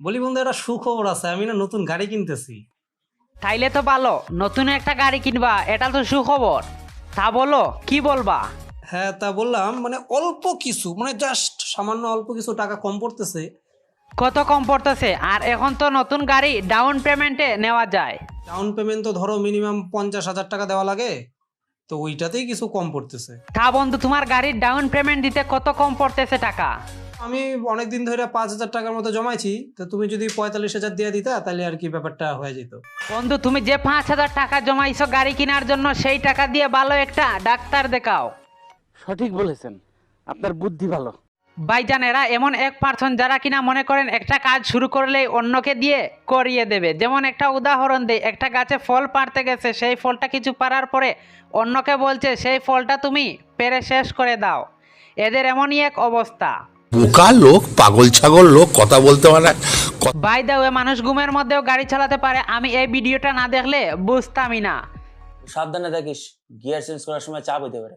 বলি বন্ধু, একটা সুখবর আছে, আমি না নতুন গাড়ি কিনতেছি। তাইলে তো ভালো, নতুন একটা গাড়ি কিনবা, এটা তো সুখবর। তা বলো, কি বলবা? হ্যাঁ, তা বললাম মানে অল্প কিছু, মানে জাস্ট সামান্য অল্প কিছু টাকা কম পড়তেছে। কত কম পড়তেছে? আর এখন তো নতুন গাড়ি ডাউন পেমেন্টে নেওয়া যায়। ডাউন পেমেন্ট তো ধরো মিনিমাম 50,000 টাকা দেওয়া লাগে, তো ওইটাতেই কিছু কম পড়তেছে। তা বন্ধু, তোমার গাড়ির ডাউন পেমেন্ট দিতে কত কম পড়তেছে টাকা? আমি অনেকদিন ধরে 5,000 টাকার মতো জমাইছি, তো তুমি যদি 45,000 দিয়ে দিতা তাহলে আর কি ব্যাপারটা হয়ে যেত। বন্ধু, তুমি যে 5,000 টাকা জমাইছো গাড়ি কেনার জন্য, সেই টাকা দিয়ে ভালো একটা ডাক্তার দেখাও। সঠিক বলেছেন, আপনার বুদ্ধি ভালো। ভাইজানেরা এমন এক পার্সন যারা কিনা মনে করেন একটা কাজ শুরু করলেই অন্যকে দিয়ে করিয়ে দেবে। যেমন একটা উদাহরণ দেই, একটা গাছে ফল পাড়তে গেছে, সেই ফলটা কিছু পাড়ার পরে অন্যকে বলছে সেই ফলটা তুমি পেরে শেষ করে দাও। এদের এমনই এক অবস্থা। বোকা লোক, পাগল ছাগল লোক, কথা বলতে পারে। বাই দ্য ওয়ে, মানুষ ঘুমের মধ্যেও গাড়ি চালাতে পারে। আমি এই ভিডিওটা না দেখলে বুঝতামই না। সাবধানে থাকিস, গিয়ার চেঞ্জ করার সময় চাপ হইতে পারে।